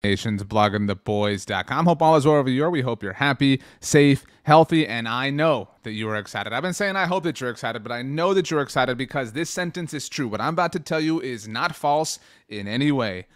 Nations, bloggingtheboys.com. Hope all is well over you. We hope you're happy, safe, healthy, and I know that you are excited. I've been saying I hope that you're excited, but I know that you're excited because this sentence is true. What I'm about to tell you is not false in any way.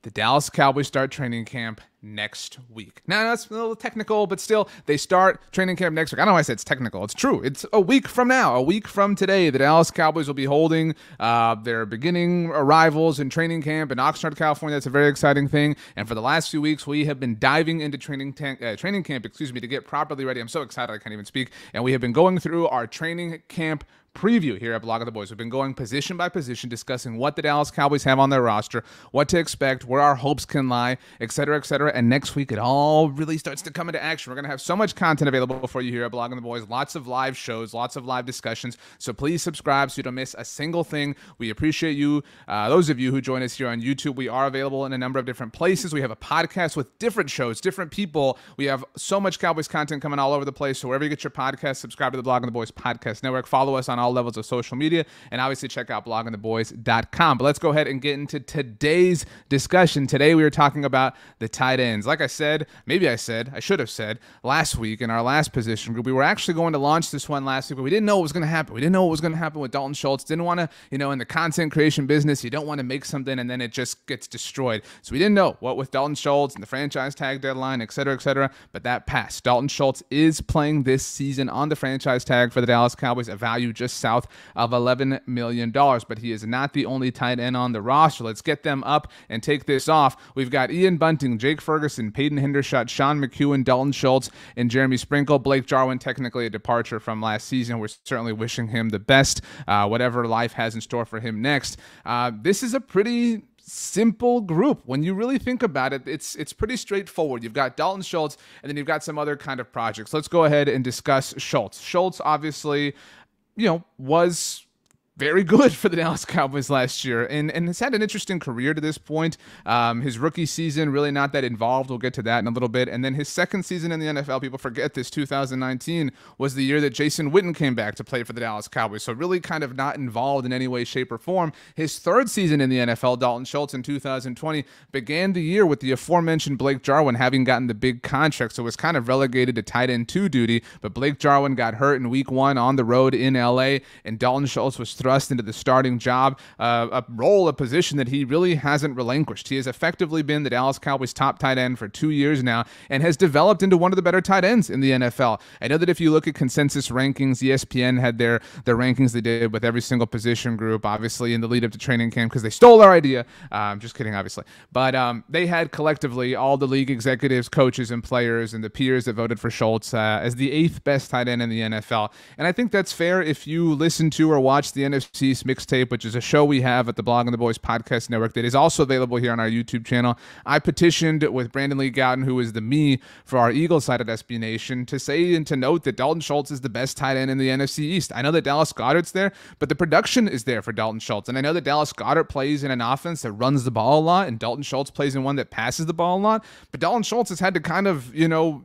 The Dallas Cowboys start training camp next week. Now, that's a little technical, but still, they start training camp next week. I don't know why I said it's technical. It's true. It's a week from now. A week from today, the Dallas Cowboys will be holding their beginning arrivals in training camp in Oxnard, California. That's a very exciting thing. And for the last few weeks, we have been diving into training camp, to get properly ready. I'm so excited I can't even speak. And we have been going through our training camp preview here at Blog of the Boys. We've been going position by position, discussing what the Dallas Cowboys have on their roster, what to expect, where our hopes can lie, et cetera, et cetera. And next week, it all really starts to come into action. We're going to have so much content available for you here at Blog of the Boys. Lots of live shows, lots of live discussions. So please subscribe so you don't miss a single thing. We appreciate you, those of you who join us here on YouTube. We are available in a number of different places. We have a podcast with different shows, different people. We have so much Cowboys content coming all over the place. So wherever you get your podcast, subscribe to the Blog of the Boys podcast network. Follow us on all levels of social media, and obviously check out bloggingtheboys.com. But let's go ahead and get into today's discussion. Today we are talking about the tight ends. Like I said, I should have said last week in our last position group, we were actually going to launch this one last week, but we didn't know what was going to happen. We didn't know what was going to happen with Dalton Schultz. Didn't want to, in the content creation business, you don't want to make something and then it just gets destroyed. So we didn't know what with Dalton Schultz and the franchise tag deadline, et cetera, but that passed. Dalton Schultz is playing this season on the franchise tag for the Dallas Cowboys, a value just south of $11 million, but he is not the only tight end on the roster. Let's get them up and take this off. We've got Ian Bunting, Jake Ferguson, Peyton Hendershot, Sean McEwen, Dalton Schultz, and Jeremy Sprinkle. Blake Jarwin, technically a departure from last season. We're certainly wishing him the best, whatever life has in store for him next. This is a pretty simple group. When you really think about it, it's pretty straightforward. You've got Dalton Schultz, and then you've got some other kind of projects. Let's go ahead and discuss Schultz. Schultz, obviously, was very good for the Dallas Cowboys last year and has had an interesting career to this point. His rookie season, really not that involved. We'll get to that in a little bit. And then his second season in the NFL, people forget this, 2019, was the year that Jason Witten came back to play for the Dallas Cowboys. So really kind of not involved in any way, shape, or form. His third season in the NFL, Dalton Schultz in 2020, began the year with the aforementioned Blake Jarwin having gotten the big contract. So was kind of relegated to tight end 2 duty. But Blake Jarwin got hurt in week 1 on the road in LA, and Dalton Schultz was thrust into the starting job, a position that he really hasn't relinquished. He has effectively been the Dallas Cowboys top tight end for 2 years now and has developed into one of the better tight ends in the NFL. I know that if you look at consensus rankings, ESPN had their rankings they did with every single position group, obviously in the lead up to training camp because they stole our idea. Just kidding, obviously. But they had collectively all the league executives, coaches, and players and the peers that voted for Schultz as the 8th best tight end in the NFL. And I think that's fair if you listen to or watch the NFC Mixtape, which is a show we have at the Blog on the Boys podcast network that is also available here on our YouTube channel. I petitioned with Brandon Lee Gowton, who is the me for our Eagles side of SB Nation, to say and to note that Dalton Schultz is the best tight end in the NFC East. I know that Dallas Goedert's there, but the production is there for Dalton Schultz. And I know that Dallas Goedert plays in an offense that runs the ball a lot, and Dalton Schultz plays in one that passes the ball a lot. But Dalton Schultz has had to kind of,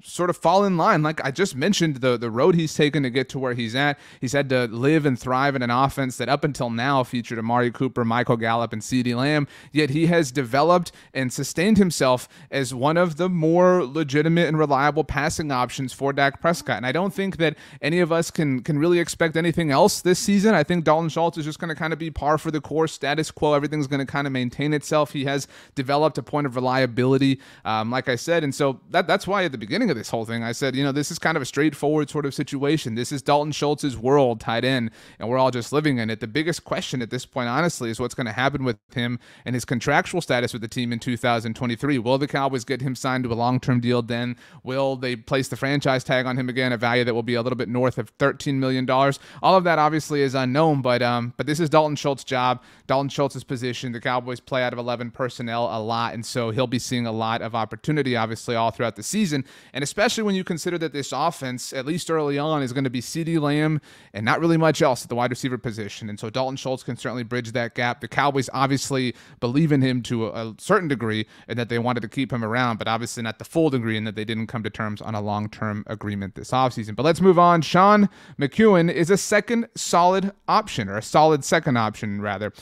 sort of fall in line. Like I just mentioned, the road he's taken to get to where he's at. He's had to live and thrive in an offense that up until now featured Amari Cooper, Michael Gallup, and CeeDee Lamb, yet he has developed and sustained himself as one of the more legitimate and reliable passing options for Dak Prescott. And I don't think that any of us can really expect anything else this season. I think Dalton Schultz is just going to kind of be par for the course, status quo. Everything's going to kind of maintain itself. He has developed a point of reliability, like I said. And so that's why at the beginning of this whole thing, I said, this is kind of a straightforward sort of situation. This is Dalton Schultz's world, tight end, and we're all just living in it. The biggest question at this point, honestly, is what's going to happen with him and his contractual status with the team in 2023. Will the Cowboys get him signed to a long-term deal then? Will they place the franchise tag on him again, a value that will be a little bit north of $13 million? All of that obviously is unknown, but this is Dalton Schultz's job, Dalton Schultz's position. The Cowboys play out of 11 personnel a lot, and so he'll be seeing a lot of opportunity, obviously, all throughout the season, and especially when you consider that this offense, at least early on, is going to be CeeDee Lamb and not really much else at the wide receiver position, and so Dalton Schultz can certainly bridge that gap. The Cowboys obviously believe in him to a certain degree and that they wanted to keep him around, but obviously not the full degree, and that they didn't come to terms on a long-term agreement this offseason. But let's move on. Sean McEwen is a second solid option, or a solid second option, rather.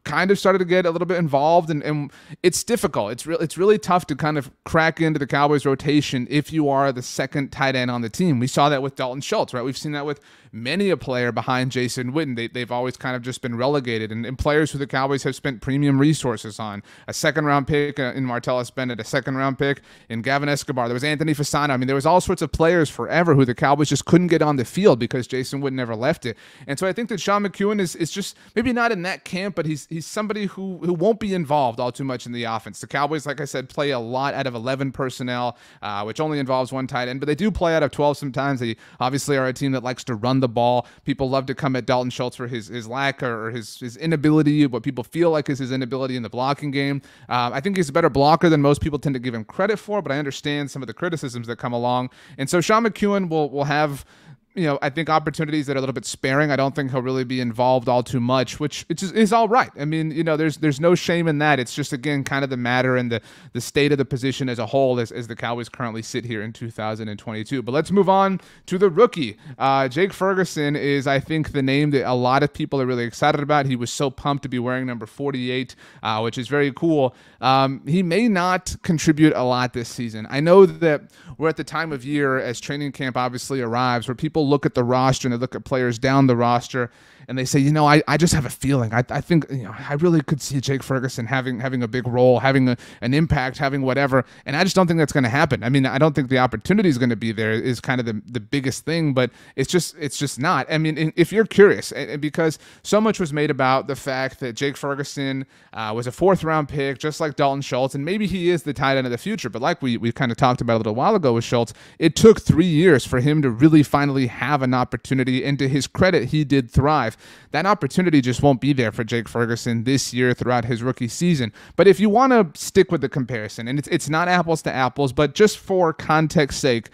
kind of started to get a little bit involved, and it's difficult. It's really tough to kind of crack into the Cowboys rotation if you are the second tight end on the team. We saw that with Dalton Schultz, right? We've seen that with many a player behind Jason Witten. They've always kind of just been relegated, and players who the Cowboys have spent premium resources on. A second-round pick in Martellus Bennett, a second-round pick in Gavin Escobar. There was Anthony Fasano. I mean, there was all sorts of players forever who the Cowboys just couldn't get on the field because Jason Witten never left it. And so I think that Sean McEwen is just maybe not in that camp, but he's somebody who won't be involved all too much in the offense. The Cowboys, like I said, play a lot out of 11 personnel, which only involves one tight end, but they do play out of 12 sometimes. They obviously are a team that likes to run the ball. People love to come at Dalton Schultz for his lack or his inability, what people feel like is his inability in the blocking game. I think he's a better blocker than most people tend to give him credit for, but I understand some of the criticisms that come along. And so Sean McEwen will have, I think opportunities that are a little bit sparing. I don't think he'll really be involved all too much, which is all right. I mean, there's no shame in that. It's just, again, kind of the matter and the state of the position as a whole as the Cowboys currently sit here in 2022. But let's move on to the rookie. Jake Ferguson is, I think, the name that a lot of people are really excited about. He was so pumped to be wearing number 48, which is very cool. He may not contribute a lot this season. I know that we're at the time of year as training camp obviously arrives where people look at the roster and they look at players down the roster and they say, I just have a feeling. I think, I really could see Jake Ferguson having a big role, having an impact, having whatever. And I just don't think that's going to happen. I mean, I don't think the opportunity is going to be there is kind of the biggest thing, but it's just not. I mean, if you're curious, because so much was made about the fact that Jake Ferguson was a 4th-round pick, just like Dalton Schultz, and maybe he is the tight end of the future. But like we kind of talked about a little while ago with Schultz, it took 3 years for him to really finally have an opportunity, and to his credit, he did thrive. That opportunity just won't be there for Jake Ferguson this year throughout his rookie season. But if you want to stick with the comparison, and it's not apples to apples, but just for context sake,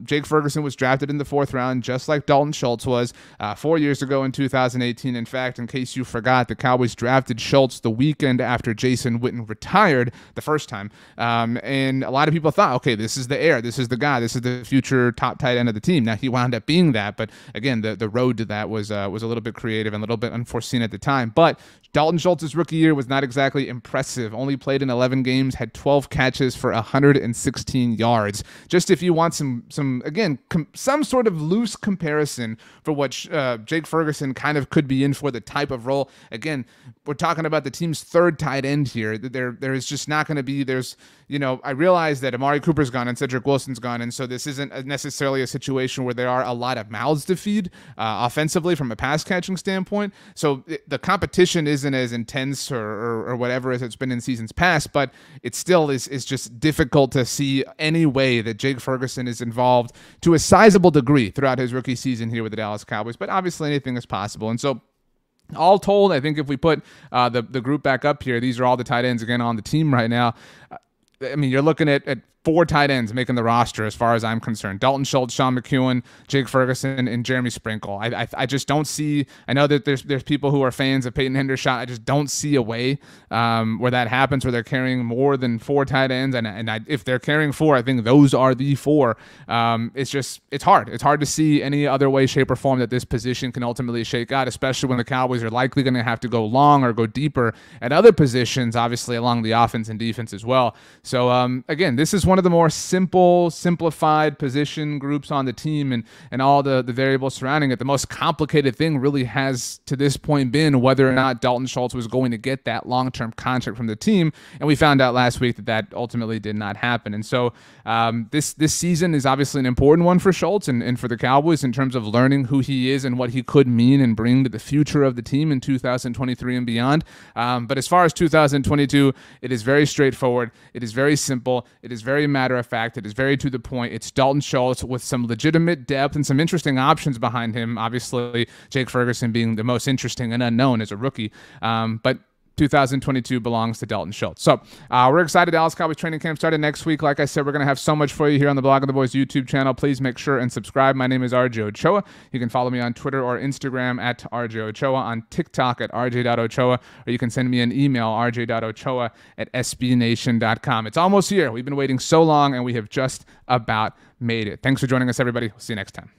Jake Ferguson was drafted in the 4th round, just like Dalton Schultz was 4 years ago in 2018. In fact, in case you forgot, the Cowboys drafted Schultz the weekend after Jason Witten retired the first time. And a lot of people thought, okay, this is the heir, this is the guy, this is the future top tight end of the team. Now, he wound up being that, but again, the road to that was a little bit creative and a little bit unforeseen at the time. But Dalton Schultz's rookie year was not exactly impressive. Only played in 11 games, had 12 catches for 116 yards. Just if you want some sort of loose comparison for what Jake Ferguson kind of could be in for, the type of role. Again, we're talking about the team's 3rd tight end here. There is just not going to be, I realize that Amari Cooper's gone and Cedric Wilson's gone, and so this isn't necessarily a situation where there are a lot of mouths to feed offensively from a pass catching standpoint. So the competition isn't as intense or whatever as it's been in seasons past, but it still is just difficult to see any way that Jake Ferguson is involved to a sizable degree throughout his rookie season here with the Dallas Cowboys. But obviously anything is possible. And so all told, I think if we put the group back up here, these are all the tight ends again on the team right now. I mean, you're looking at 4 tight ends making the roster as far as I'm concerned. Dalton Schultz, Sean McEwen, Jake Ferguson, and Jeremy Sprinkle. I just don't see, I know that there's people who are fans of Peyton Hendershot. I just don't see a way where that happens, where they're carrying more than 4 tight ends. If they're carrying 4, I think those are the 4. It's hard. It's hard to see any other way, shape, or form that this position can ultimately shake out, especially when the Cowboys are likely going to have to go long or go deeper at other positions, obviously along the offense and defense as well. So again, this is one of the more simplified position groups on the team, and all the variables surrounding it. The most complicated thing really has to this point been whether or not Dalton Schultz was going to get that long-term contract from the team, and we found out last week that ultimately did not happen. And so this season is obviously an important one for Schultz and for the Cowboys in terms of learning who he is and what he could mean and bring to the future of the team in 2023 and beyond. But as far as 2022, it is very straightforward. It is very simple. It is very matter of fact. It is very to the point. It's Dalton Schultz with some legitimate depth and some interesting options behind him. Obviously, Jake Ferguson being the most interesting and unknown as a rookie. But 2022 belongs to Dalton Schultz. So we're excited. Dallas Cowboys training camp started next week. Like I said, we're going to have so much for you here on the Blog of the Boys YouTube channel. Please make sure and subscribe. My name is RJ Ochoa. You can follow me on Twitter or Instagram at RJ Ochoa, on TikTok at rj.ochoa, or you can send me an email, rj.ochoa@sbnation.com. It's almost here. We've been waiting so long, and we have just about made it. Thanks for joining us, everybody. We'll see you next time.